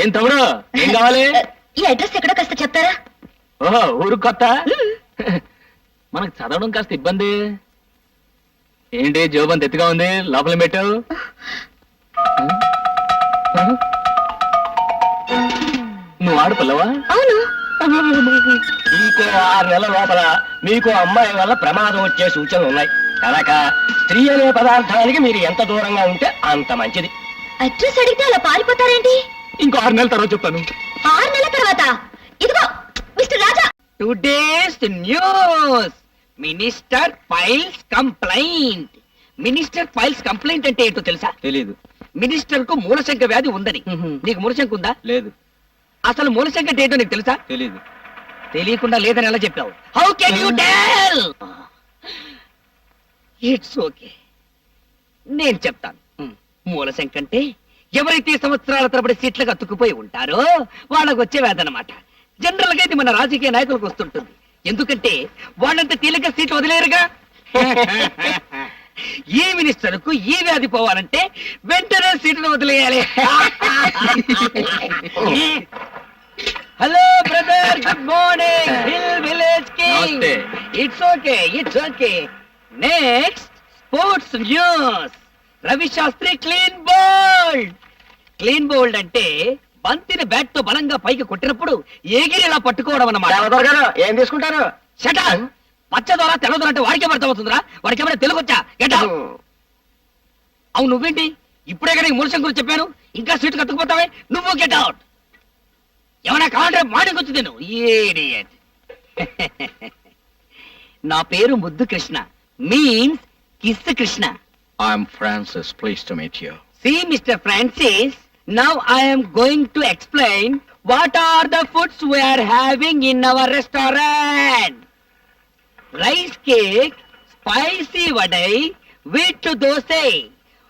ఏం తమ్ముడు ఏం కావాలి? ఈ అడ్రస్ ఎక్కడో కాస్త చెప్తారా? ఓహో ఊరు కొత్త, మనకు చదవడం కాస్త ఇబ్బంది. ఏంటి జోబంత ఎత్తుగా ఉంది, లోపల పెట్టావు? నువ్వు ఆడపిల్లవా? అవును. ఇంకో 6 నెలల లోపల మీకు అమ్మాయి వల్ల ప్రమాదం వచ్చే సూచనలు ఉన్నాయి కనుక స్త్రీ అనే పదార్థానికి మీరు ఎంత దూరంగా ఉంటే అంత మంచిది. అడ్రస్ అడిగితే అలా పారిపోతారేంటి? ఇంకో 6 నెలల తర్వాత చెప్తాను. 6 నెలల తర్వాత? ఇదిగో mister Raja, today's news. Minister files complaint. Minister files complaint అంటే ఏంటో తెలుసా? తెలీదు. మినిస్టర్ కు మూలశంక వ్యాధి ఉందని. నీకు మూలశంక ఉందా? లేదు. అసలు మూలశంక అంటే ఏంటో నీకు తెలుసా? తెలీదు. తెలియకుండా లేదని ఎలా చెప్పావు? How can you tell? It's okay, నేను చెప్తాను. మూలశంక అంటే ఎవరైతే సంవత్సరాల తరబడి సీట్లకు అతుక్కుపోయి ఉంటారో వాళ్ళకు వచ్చే వ్యాధి అన్నమాట. జనరల్ గా ఇది మన రాజకీయ నాయకులకు వస్తుంటుంది. ఎందుకంటే వాళ్ళంతా తేలిక సీట్లు వదిలేరుగా. ఈ మినిస్టర్ కు ఈ వ్యాధి పోవాలంటే వెంటనే సీట్ను వదిలేయాలి. Hello brother, good morning. Hill village king. It's okay, it's okay. Next sports news. Ravi Shastri clean bowled. Clean bowled అంటే బంతిని బ్యాట్ తో బలంగా పైకి కొట్టినప్పుడు ఎగిరిలా పట్టుకోవడం అన్నమాట. ఏం తీసుకుంటారు? షటా. పచ్చదోర తెల్లదోర అంటే వాడికే అర్థమవుతుందిరా. వాడికి ఏమైనా తెలుగు వచ్చా? Get out. అవును, నువ్వేంటి ఇప్పుడే కానీ మూలశంక గురించి చెప్పాను, ఇంకా సీటు కత్తుకుపోతావే? నువ్వు గెట్ అవుట్. ఏమైనా కావాలంటే మార్నింగ్ వచ్చి తిను. ఇడియట్. నా పేరు ముద్దు Krishna, means kiss Krishna. I'm Francis, please to meet you. See, Mr. Francis, now I am going to explain what are the foods we are having in our restaurant. Rice cake, spicy vadai, wheat dosa.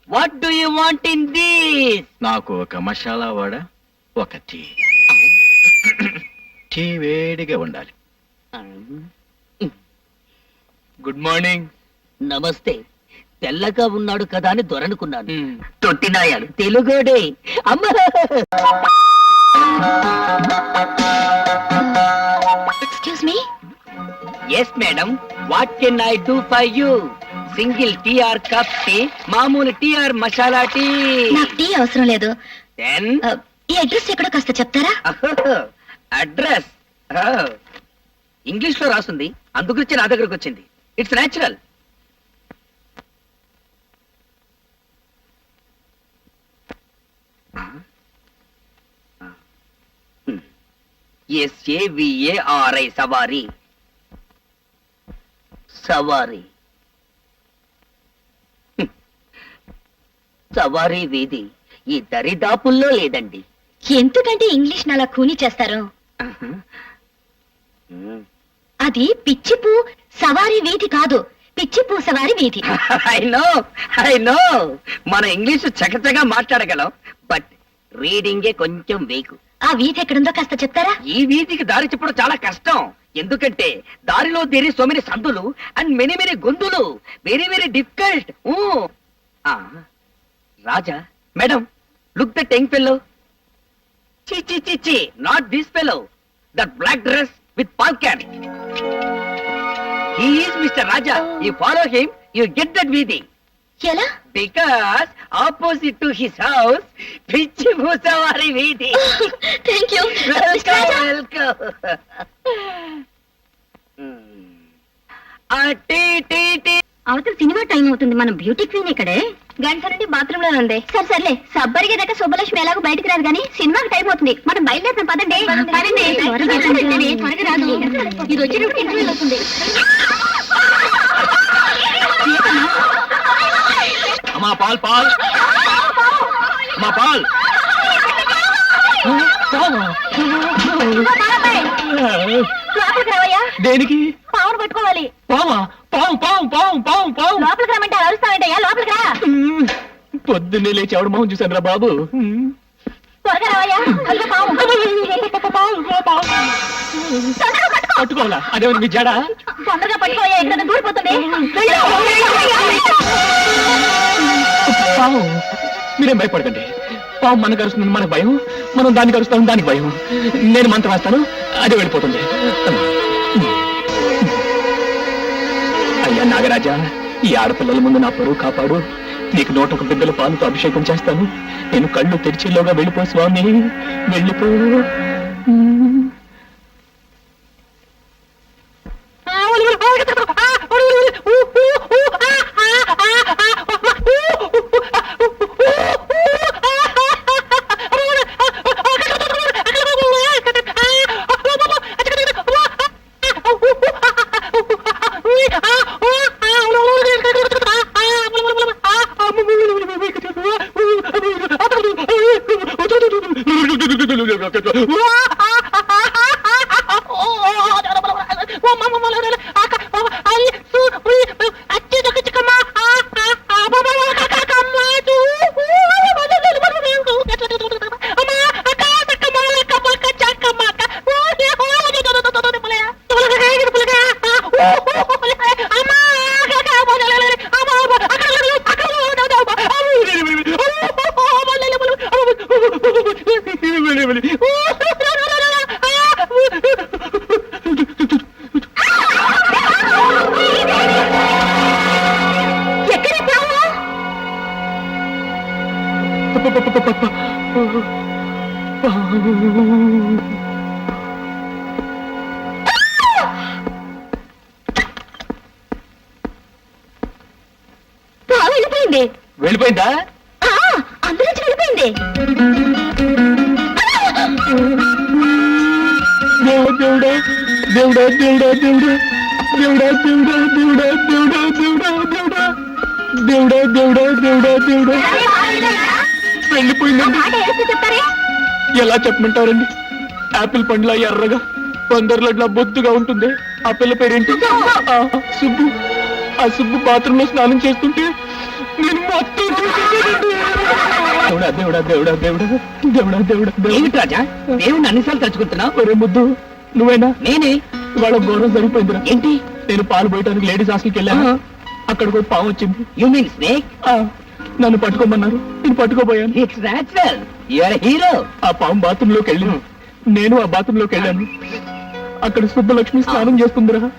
What do you want in this? నాకు ఒక మసాలా వడ, ఒక tea. Tea వేడిగా ఉండాలి. Good morning. నమస్తే. తెల్లగా ఉన్నాడు కదా అని దొరనుకున్నాను. తొట్టినాయాడు తెలుగోడే. అమ్మ. Excuse me. Yes madam, what can I do for you? Single tea or cup tea, మామూలు టీ ఆర్ మసాలా టీ? నాకు టీ అవసరం లేదు. దెన్ ఈ అడ్రస్ ఎక్కడో కాస్త చెప్తారా? అడ్రస్ ఇంగ్లీష్ లో రాస్తుంది, అందుగురించి నా దగ్గరకు వచ్చింది. It's natural. SAVARI, సవారీ. సవారీ. సవారీ వీధి ఈ దరిదాపుల్లో లేదండి. ఎందుకంటే ఇంగ్లీష్ అలా కూని చేస్తారు? అది పిచ్చిపూ సవారీ వీధి కాదు, పిచ్చిపూ సవారీ వీధి. ఐ నో మన ఇంగ్లీష్ చకచగా మాట్లాడగలం, బట్ రీడింగే కొంచెం వీక్. ఆ వీధి ఎక్కడుందో కాస్త చెప్తారా? ఈ వీధికి దారి చెప్పడం చాలా కష్టం. ఎందుకంటే దారిలో దేరి సో మెనీ సందులు అండ్ మెనీ మెనీ గొంతులు. Very very difficult. Raja, madam, look the young fellow. చి చి చి చి, not this fellow. That black dress with falcon. He is mister Raja. You follow him, you get that వీధి. ఎలా? Because opposite to his house, పిచ్చి భూసవారి వీధి. Thank you. Welcome. Tea tea tea. అవతల సినిమా టైం అవుతుంది, మనం బ్యూటీ క్వీన్ ఇక్కడే. గంట నుండి బాత్రూమ్ లో ఉంది. సరే సర్లే, సబ్బరిగా దాకా శుభలక్ష్మి ఎలాగో బయటకు రాదు కానీ సినిమాకి టైం అవుతుంది. మనం బయలుదేరుతాం పదండి. త్వరగా రాదు, ఇది వచ్చినప్పుడు ఇంటర్వ్యూ అవుతుంది. అమ్మా పాల్, పాల్, అమ్మా పాల్. లోపలికి రావయ్యా. దేనికి? పావును పట్టుకోవాలి. పావా? పావు పావు పావు పావు పావు. లోపలికి రమ్మంటే అరుస్తావంటయ్యా. లోపలికి రా. పొద్దున్నే లేచి ఎవడు మొహం చూశాను రా బాబు. త్వరగా రావయ్యా. అదిగో పావు. తొందరగా పట్టుకో. పట్టుకోవాలా? అదేమన్నా మీ జడ? తొందరగా పట్టుకోవయ్యా, ఇక్కడ దూరిపోతుంది. పావు. మీరేం భయపడకండి, పాము మన కరుస్తుంది మనకు భయం, మనం దాన్ని కరుస్తాం దానికి భయం. నేను మంత్రం వేస్తాను, అది వెళ్ళిపోతుంది. అయ్యా నాగరాజా, ఈ ఆడపిల్లల ముందు నా పరువు కాపాడు. నీకు 101 బిడ్డల పాలతో అభిషేకం చేస్తాను. నేను కళ్ళు తెరిచేలోగా వెళ్ళిపో స్వామి, వెళ్ళిపో. వెళ్ళిపోయింది. వెళ్ళిపోయిందా? అందులోంచి వెళ్ళిపోయింది. దేవుడా దేవుడా దేవుడా దేవుడా దేవుడా దేవుడా దేవుడా దేవుడా దేవుడా దేవుడా దేవుడా దేవుడా దేవుడా వెళ్ళిపోయిందండి. చెప్తారే ఎలా చెప్పమంటారండి? ఆపిల్ పండ్ల ఎర్రగా, పందర్లట్లా బొత్తుగా ఉంటుంది. ఆ పిల్ల పేరేంటి? సుబ్బు. ఆ సుబ్బు బాత్రూంలో స్నానం చేస్తుంటే నేను మొత్తం చూసేసానండి. దేవుడా దేవుడా దేవుడా దేవుడా దేవుడా దేవుడా దేవుడా. ఏమిటి రాజా, దేవుణ్ణి అన్నిసార్లు తలుచుకుంటున్నావు? ఒరే ముద్దు, నువ్వేనా? నేనే. ఇవాళ ఘోరం సరిపోయిందిరా. ఏంటి? నేను పాలు పోయటానికి లేడీస్ హాస్టల్కి వెళ్ళాను. అక్కడికి ఒక పాము వచ్చింది. You mean snake? నన్ను పట్టుకోమన్నారు, నేను పట్టుకోబోయాను. It's natural, you are hero. ఆ పాము బాత్రూమ్ లోకి వెళ్ళింది, నేను ఆ బాత్రూమ్ లోకి వెళ్ళాను. అక్కడ సుబ్బలక్ష్మి స్నానం చేస్తుందిరా.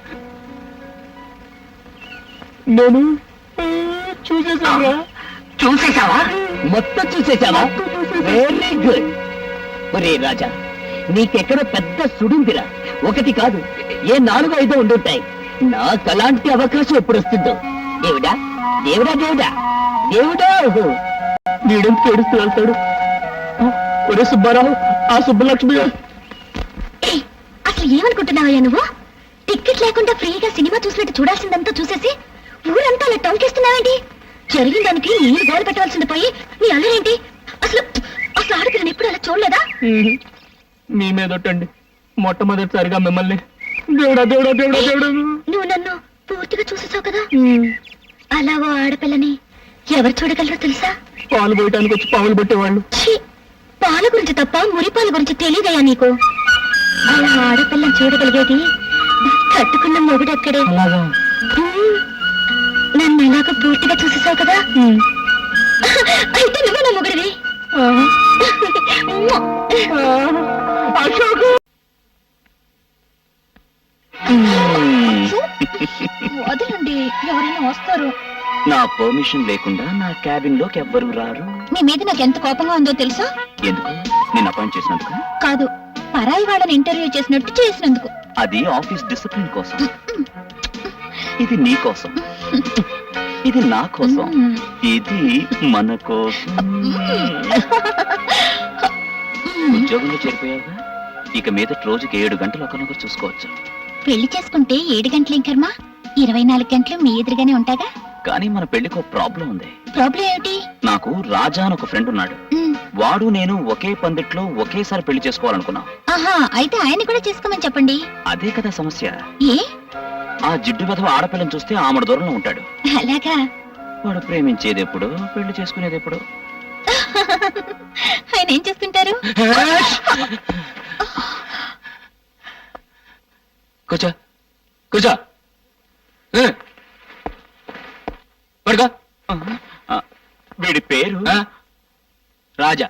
నేను చూసేసానురా. చూసేసావా? మొత్తం చూసేసావా? Very good. ఒరే రాజా, నీకెక్కడో పెద్ద సుడుందిరా. ఒకటి కాదు, ఏ 4-5 ఉండుంటాయి. నాకు అలాంటి అవకాశం ఎప్పుడు వస్తుందో. దేవుడా దేవుడా దేవుడా దేవుడా. వీడెందుకు ఏడుస్తూ వెళ్తాడు? ఒరే సుబ్బారావు, ఆ సుబ్బలక్ష్మి. అసలు ఏమనుకుంటున్నావయ్యా నువ్వు? టికెట్ లేకుండా ఫ్రీగా సినిమా చూసినట్టు చూడాల్సిందంతా చూసేసి ఊరంతా అలా టంకేస్తున్నావేంటి? జరిగిన దానికి నేను గోలు పెట్టవలసింది పోయి నీ అల్లరేంటి? అసలు అసలు ఆడపిల్లని ఎప్పుడు అలా చూడలేదా? మీ మీదొట్టండి, మొట్టమొదటిసారిగా మిమ్మల్ని. దేవుడా దేవుడా దేవుడా దేవుడా. నువ్వు నన్ను పూర్తిగా చూసేసావు కదా. అలా ఓ ఆడపిల్లని ఎవరు చూడగలరో తెలుసా? పాలు పోయటానికి వచ్చి పావులు పట్టేవాళ్ళు. ఛీ, పాల గురించి తప్ప మురిపాల గురించి తెలియదయ్యా నీకు. అలా ఆడపిల్లని చూడగలిగేది కట్టుకున్న మొగుడెక్కడే. నన్ను ఎలాగ పూర్తిగా చూసేసావు కదా. అయితే నువ్వు నా మొగుడివి. వదలండి, ఎవరైనా వస్తారు. నా పర్మిషన్ లేకుండా నా క్యాబిన్ లోకి ఎవ్వరు రారు. నీ మీద నాకు ఎంత కోపంగా ఉందో తెలుసా? ఎందుకు? నేను అపాయింట్ చేసినందుకు కాదు, పరాయి వాళ్ళని ఇంటర్వ్యూ చేసినట్టు చేసినందుకు. అది ఆఫీస్ డిసిప్లిన్ కోసం. ఇది నీ కోసం, ఇది నా కోసం, ఇది మన కోసం. ఉద్యోగంలో చేరిపోయావుగా, ఇక మీద రోజుకి 7 గంటలు ఒకరినొకరు చూసుకోవచ్చు. పెళ్లి చేసుకుంటే 7 గంటలు ఏం కర్మ, 24 గంటలు మీ ఎదురుగానే ఉంటాగా. కానీ మన పెళ్లికి ఒక ప్రాబ్లం ఉంది. ప్రాబ్లం ఏమిటి? నాకు రాజా అని ఒక ఫ్రెండ్ ఉన్నాడు. వాడు నేను ఒకే పందిట్లో ఒకేసారి పెళ్లి చేసుకోవాలనుకున్నా. ఆహా, అయితే ఆయన కూడా చేసుకోమని చెప్పండి. అదే కదా సమస్య. ఏ? ఆ జిడ్డు వెధవ ఆడపిల్లని చూస్తే ఆమెడ దూరంలో ఉంటాడు. అలాగా? వాడు ప్రేమించేది ఎప్పుడు, పెళ్లి చేసుకునేది ఎప్పుడు? ఆయన ఏం చేస్తుంటారు? కూర్చో కూర్చో. పడుకో. వీడి పేరు రాజా.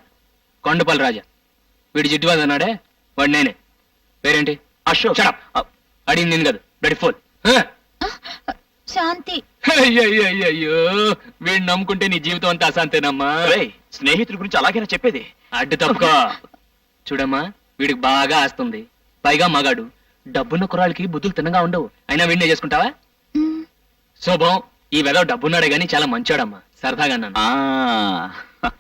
కొండపల్లి రాజా. వీడి జిడ్డువాది అన్నాడే వాడు నేనే. పేరేంటి? అశోక్. అడిగింది నేను కాదు, రెడీ ఫోన్. శాంతి. అయ్యో వీడిని నమ్ముకుంటే నీ జీవితం అంతా అశాంతేనమ్మా. రేయ్, స్నేహితుల గురించి అలాగేనా చెప్పేది? అడ్డు తప్పుకో. చూడమ్మా, వీడికి బాగా ఆస్తుంది, పైగా మగాడు. డబ్బున్న కుర్రాళ్ళకి బుద్ధులు తిన్నగా ఉండవు. అయినా వీడినే చేసుకుంటావా? శుభం. ఈ వెదవ డబ్బున్నాడే గాని చాలా మంచోడమ్మా, సరదాగా అన్నాను. ఆ